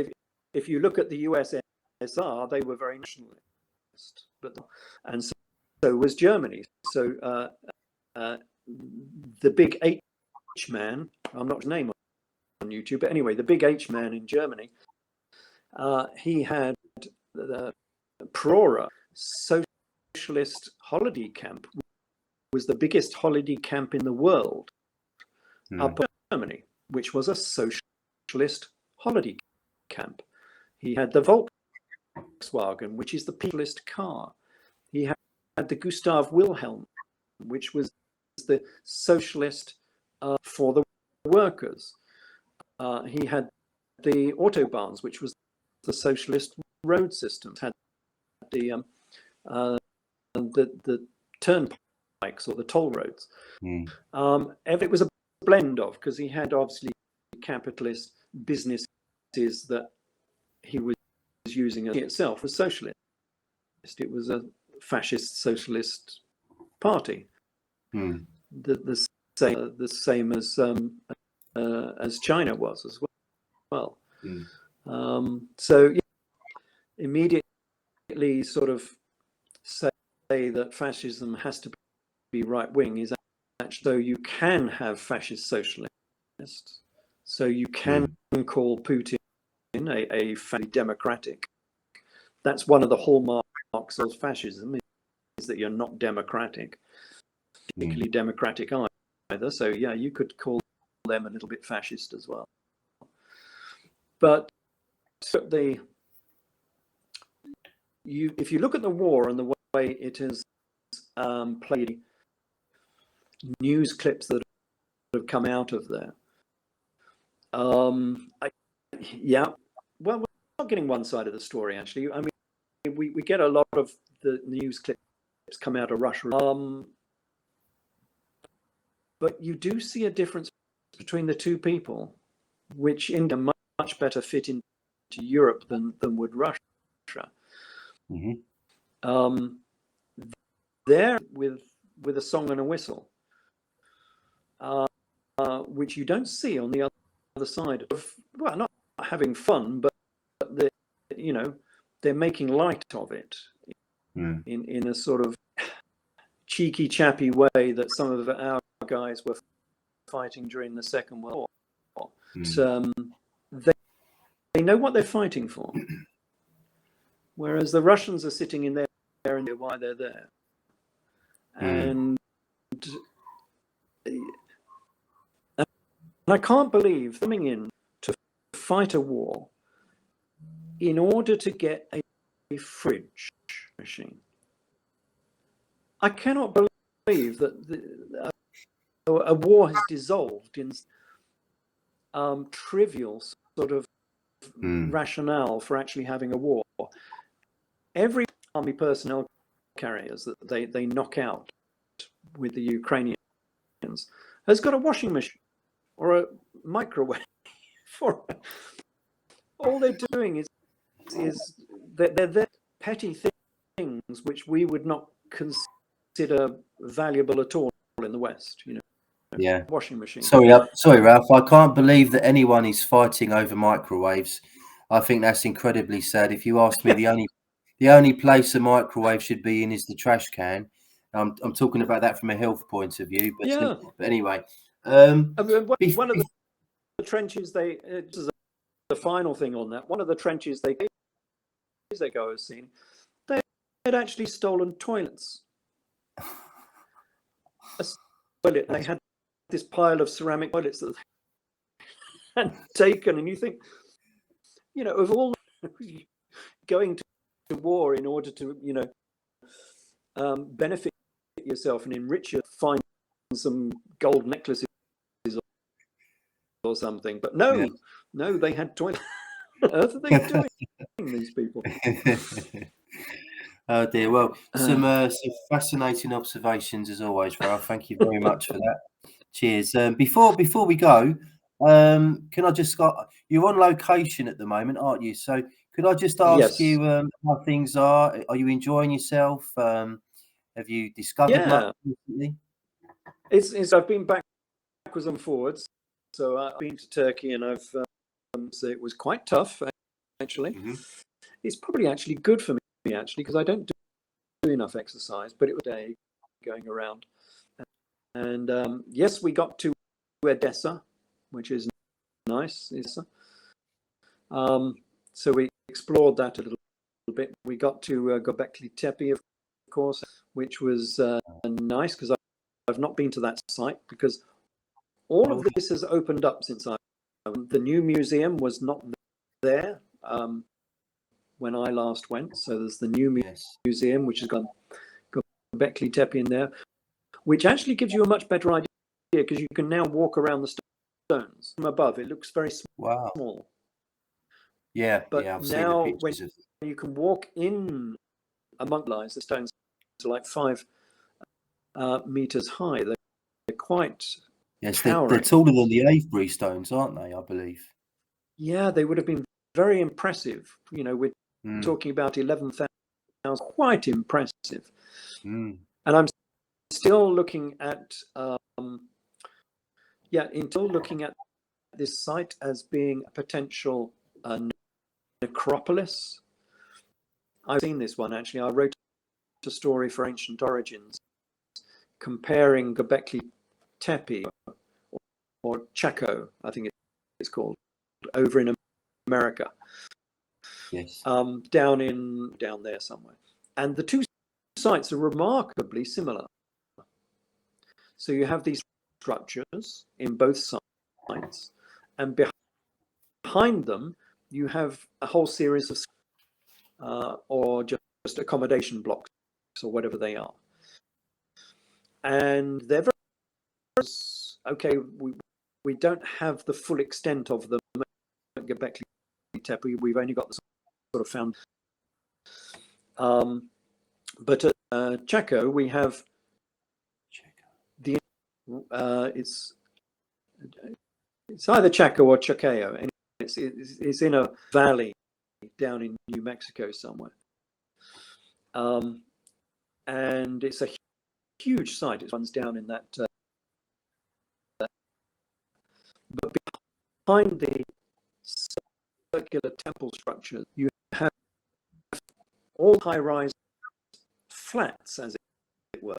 S2: if you look at the USSR, they were very nationalist, and so was Germany. So the big H man, I'm not his name on YouTube, but anyway, the big H man in Germany, he had the Prora socialist holiday camp, was the biggest holiday camp in the world, up in Germany, which was a socialist holiday camp. He had the Volkswagen, which is the peopleist car. He had the Gustav Wilhelm, which was the socialist for the workers. He had the Autobahns, which was the socialist road system. Had the turnpikes or the toll roads. It was a blend of, because he had obviously capitalist businesses that he was using itself as socialist. It was a fascist socialist party. The same as China was as well. So immediately sort of say that fascism has to be right wing is actually, though you can have fascist socialists, so you can call Putin a democratic. That's one of the hallmarks of fascism, is that you're not democratic, particularly democratic either. So yeah, you could call them a little bit fascist as well. But if you look at the war and the way it has played, news clips that have come out of there, well, we're not getting one side of the story, actually. I mean, we get a lot of the news clips come out of Russia, but you do see a difference between the two people, which India much better fit into Europe than would Russia. There with a song and a whistle, which you don't see on the other side of, well, not having fun, but they're making light of it in a sort of cheeky, chappy way that some of our guys were fighting during the Second World War. They know what they're fighting for, whereas the Russians are sitting in there and why they're there. And I can't believe coming in to fight a war in order to get a fridge machine. I cannot believe that a war has dissolved in trivial sort of rationale for actually having a war. Every army personnel carriers that they knock out with the Ukrainians has got a washing machine or a microwave. For all they're doing is they're petty things which we would not consider valuable at all in the West.
S1: Yeah.
S2: Washing machine.
S1: Sorry, Ralph. I can't believe that anyone is fighting over microwaves. I think that's incredibly sad. If you ask me, the only place a microwave should be in is the trash can. I'm talking about that from a health point of view. But anyway,
S2: one of the trenches this is the final thing on that. One of the trenches they go has seen, they had actually stolen toilets. They had this pile of ceramic toilets that they had taken, and you think, of all going to war in order to, benefit yourself and enrich you, find some gold necklaces or something. But no, they had toilets. What on earth are they doing, these people?
S1: Oh dear. Well, some fascinating observations as always, Ralph. Thank you very much for that. Cheers. Before we go, can I just you're on location at the moment, aren't you? So could I just ask you how things are? Are you enjoying yourself? Have you discovered much recently?
S2: It's I've been backwards and forwards. So I've been to Turkey, and I've so it was quite tough actually. Mm-hmm. It's probably actually good for me actually, because I don't do enough exercise, but it was a day going around. And yes, we got to Edessa, which is nice. So we explored that a little bit. We got to Göbekli Tepe, of course, which was nice, because I've not been to that site, because all of this has opened up since the new museum was not there when I last went. So there's the new museum, which has got Göbekli Tepe in there, which actually gives you a much better idea, because you can now walk around the stones from above. It looks very small.
S1: Wow. Yeah,
S2: but
S1: I've
S2: now
S1: seen the pictures
S2: when you can walk in among the stones are like 5 meters high. They're quite towering.
S1: They're taller than the Avebury stones, aren't they? I believe.
S2: Yeah, they would have been very impressive. We're talking about 11,000. Quite impressive. And I'm still looking at this site as being a potential necropolis. I've seen this one actually. I wrote a story for Ancient Origins comparing Göbekli Tepe or Chaco, I think it's called, over in America.
S1: Yes.
S2: Down there somewhere. And the two sites are remarkably similar. So you have these structures in both sites, and behind them you have a whole series of or just accommodation blocks or whatever they are. And they're very okay. We don't have the full extent of them at Göbekli Tepe. We've only got the sort of found. But at Chaco we have it's either Chaco or Chacao, and it's in a valley down in New Mexico somewhere, and it's a huge site. It runs down in that, but behind the circular temple structure, you have all high-rise flats, as it were,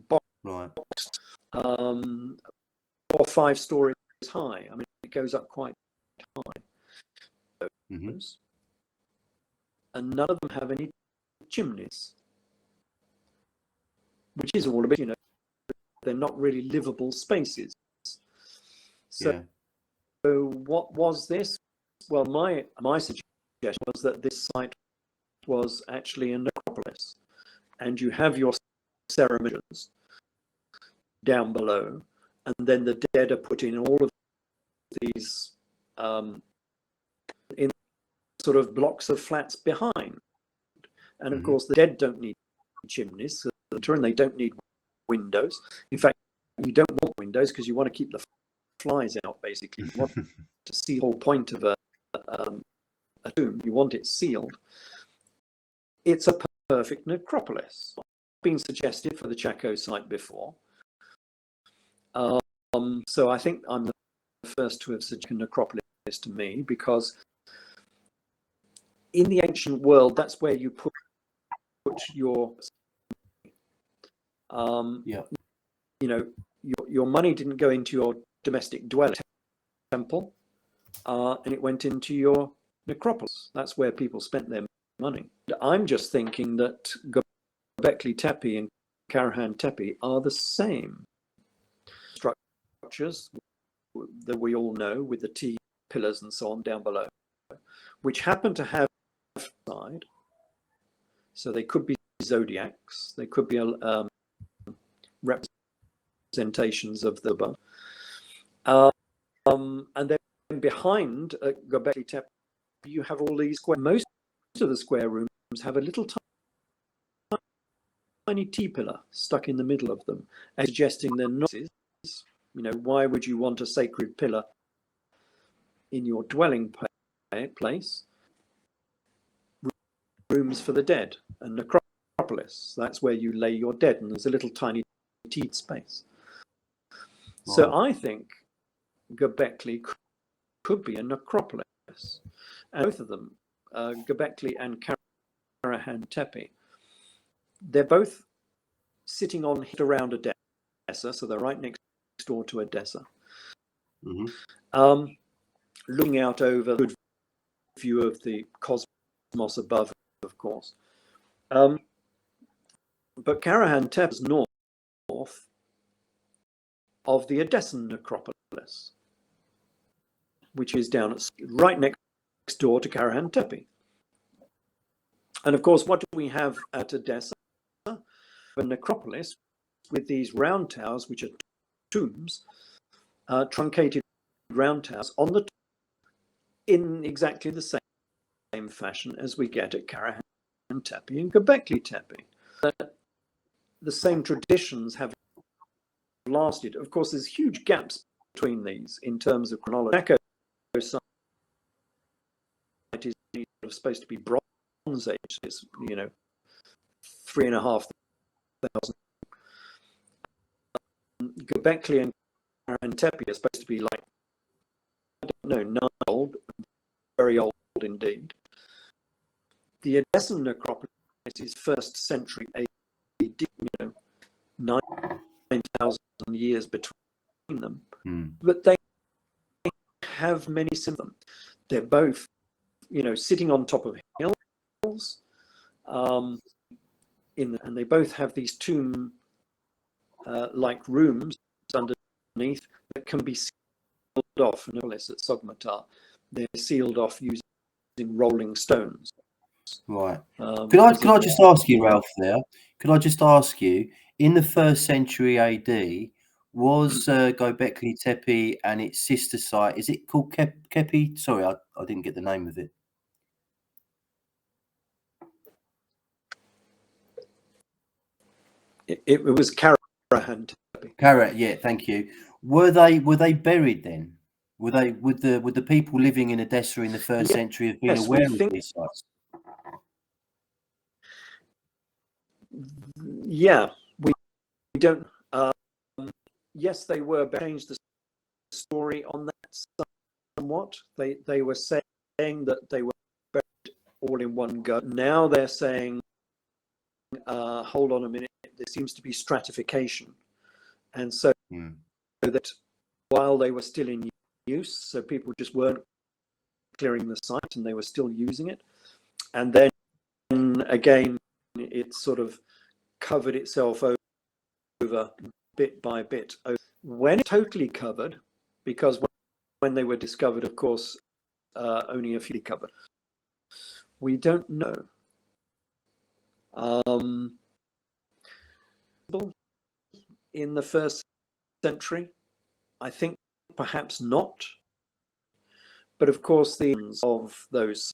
S2: boxed, or 5 stories high. I mean, it goes up quite high. Mm-hmm. And none of them have any chimneys, which is all a bit, they're not really livable spaces. So what was this? Well, my suggestion was that this site was actually a necropolis, and you have your ceremonies down below, and then the dead are put in all of these in sort of blocks of flats behind. And of course, the dead don't need chimneys, and they don't need windows. In fact, you don't want windows because you want to keep the flies out, basically. You want to see the whole point of a tomb. You want it sealed. It's a perfect necropolis. Been suggested for the Chaco site before. So I think I'm the first to have suggested necropolis to me, because in the ancient world, that's where you put your you know, your money didn't go into your domestic dwelling temple, and it went into your necropolis. That's where people spent their money. I'm just thinking that Göbekli Tepe and Karahan Tepe are the same structures that we all know, with the T pillars and so on down below, which happen to have side. So they could be zodiacs. They could be representations of the above. And then behind Göbekli Tepe, you have all these square. Most of the square rooms have a little tiny T pillar stuck in the middle of them, suggesting they're not. You know, why would you want a sacred pillar in your dwelling place? Rooms for the dead and necropolis. That's where you lay your dead, and there's a little tiny T space. Wow. So I think Göbekli could be a necropolis. And both of them, Göbekli and Karahan Tepe, they're both sitting on around Edessa, so they're right next door to Edessa. Looking out over a good view of the cosmos above, of course. But Karahan Tepe is north of the Edessan necropolis, which is down right next door to Karahan Tepe. And of course, what do we have at Edessa? A necropolis with these round towers, which are tombs, truncated round towers on the in exactly the same fashion as we get at Karahan Tepe and Göbekli Tepe. The same traditions have lasted. Of course, there's huge gaps between these in terms of chronology. Chaco site is supposed to be Bronze Age. It's 3,500. Göbekli and Karahan Tepe are supposed to be like, I don't know, old, very old indeed. The Edessan necropolis is 1st century AD, 9,000 years between them. But they have many similar. They're both, sitting on top of hills, and they both have these tomb like rooms underneath that can be sealed off. And at Sogmatar, they're sealed off using rolling stones.
S1: Right. Could I just ask you, Ralph? Could I just ask you, in the 1st century AD, was Göbekli Tepe and its sister site? Is it called Kepi? Sorry, I didn't get the name of it.
S2: It was Karahan Tepe.
S1: Yeah, thank you. Were they buried then? Would the people living in Edessa in the 1st century have been aware of these sites?
S2: Yeah, we don't. Yes, they were. Changed the story on that somewhat. They were saying that they were buried all in one go. Now they're saying, hold on a minute, there seems to be stratification, and so that while they were still in use, so people just weren't clearing the site and they were still using it, and then again it sort of covered itself over bit by bit. When it totally covered, because when they were discovered, of course, only a few covered. We don't know. In the 1st century, I think perhaps not. But of course, the ends of those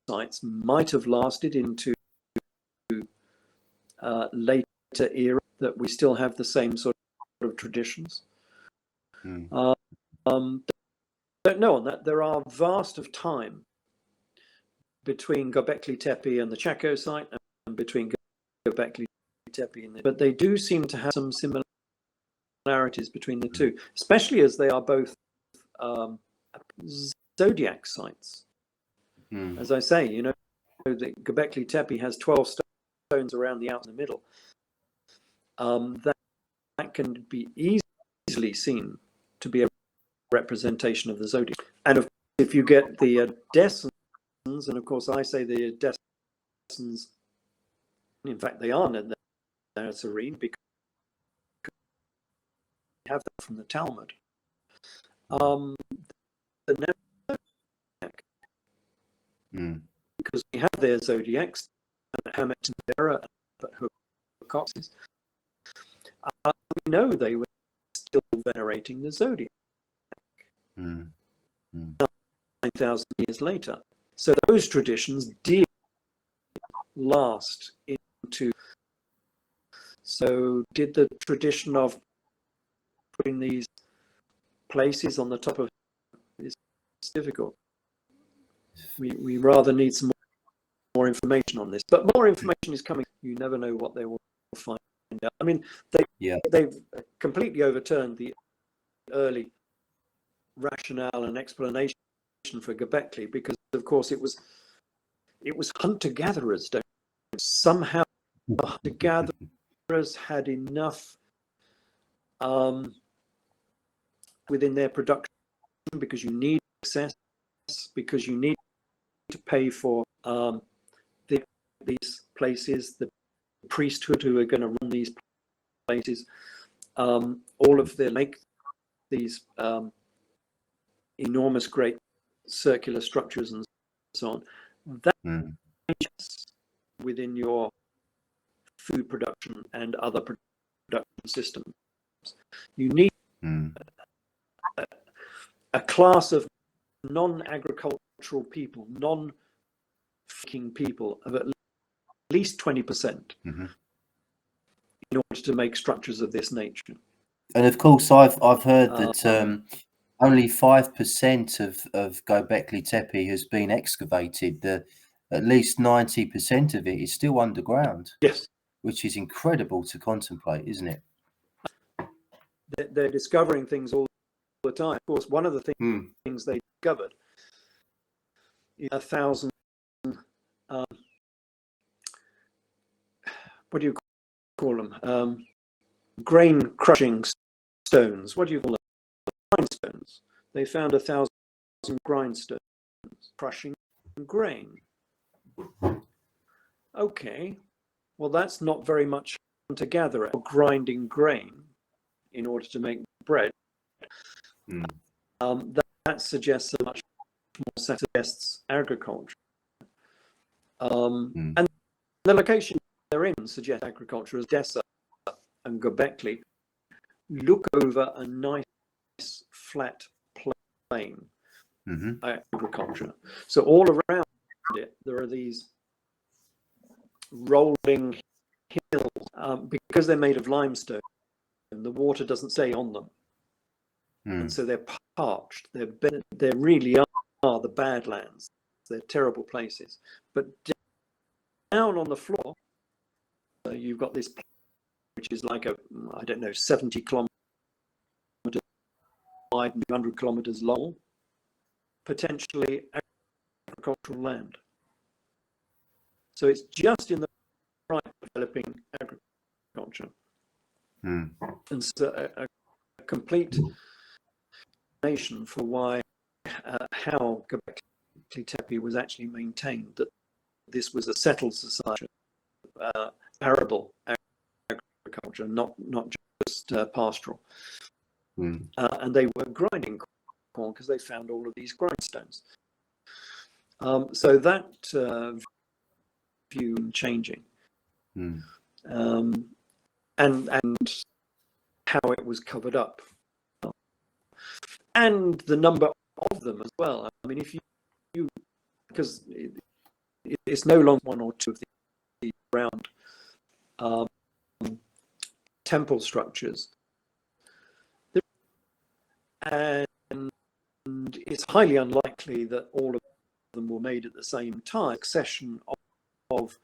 S2: sites might have lasted into later era, that we still have the same sort of traditions.
S1: Mm.
S2: Don't know on that. There are vast of time between Göbekli Tepe and the Chaco site, and between Göbekli Tepe and but they do seem to have some similarities between the two, especially as they are both zodiac sites.
S1: Mm.
S2: As I say, you know, the Göbekli Tepe has 12 stones around the out in the middle. That can be easily seen to be a representation of the zodiac. And of course, if you get the Descens, and of course I say the Descens, in fact they are Nazarene because we have that from the Talmud. The zodiac, because we have their zodiacs, Hamet and Vera, but Hukoksis, we know they were still venerating the zodiac 9,000 years later. So those traditions did last into. So did the tradition of putting these places on the top of it's difficult. We rather need some more information on this, but more information is coming. You never know what they will find out. I mean, they've completely overturned the early rationale and explanation for Göbekli, because of course it was hunter-gatherers. Somehow the hunter-gatherers had enough within their production, because you need access, because you need to pay for these places, the priesthood who are going to run these places, all of them make these enormous, great circular structures and so on. That within your food production and other production systems, you need a class of non-agricultural people, non-farming people of at least 20% in order to make structures of this nature.
S1: And of course, I've heard that only 5% of Göbekli Tepe has been excavated. At least 90% of it is still underground.
S2: Yes,
S1: which is incredible to contemplate, isn't it?
S2: They're discovering things all the time. Of course, one of the things they discovered is 1,000. What do you call them? Grain crushing stones. What do you call them? Grindstones. They found 1,000 grindstones crushing grain. Okay, well, that's not very much hunter-gatherer grinding grain in order to make bread. That suggests a much more suggests agriculture. And the location they're in suggests agriculture, as Dessa and Göbekli look over a nice flat plain, agriculture. So all around it, there are these rolling hills, because they're made of limestone, the water doesn't stay on them. And so they're parched. They really are the Badlands. They're terrible places. But down on the floor, you've got this, which is like 70 kilometers wide, 100 kilometers long, potentially agricultural land. So it's just in the right developing agriculture. And so a complete explanation for why, how Göbekli Tepe was actually maintained, that this was a settled society, arable agriculture, not just pastoral. And they were grinding corn because they found all of these grindstones. So that view changing, and how it was covered up, and the number of them as well. I mean, if you because it's no longer one or two of these round temple structures. and it's highly unlikely that all of them were made at the same time. Succession of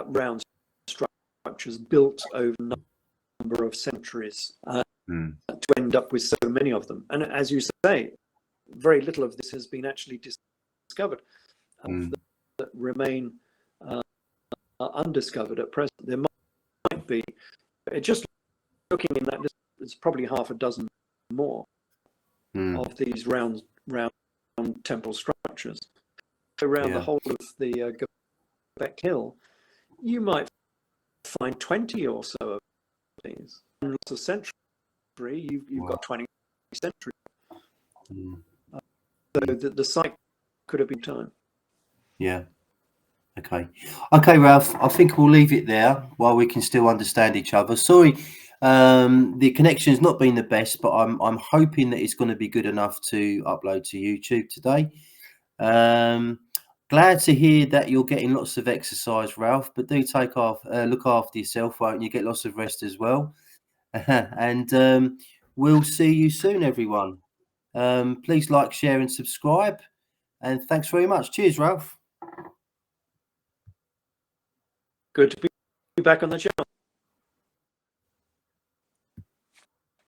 S2: round structures built over a number of centuries to end up with so many of them. And as you say, very little of this has been actually discovered that remain undiscovered at present. There might be, just looking in that list, there's probably half a dozen more of these round temple structures around the whole of the Göbekli Hill. You might find 20 or so of these. In lots of century, you've got 20th century. So the site could have been time.
S1: Yeah. Okay, Ralph. I think we'll leave it there while we can still understand each other. Sorry, the connection's not been the best, but I'm hoping that it's going to be good enough to upload to YouTube today. Glad to hear that you're getting lots of exercise, Ralph. But do look after yourself, won't you? Get lots of rest as well. And we'll see you soon, everyone. Please like, share, and subscribe. And thanks very much. Cheers, Ralph.
S2: Good to be back on the channel.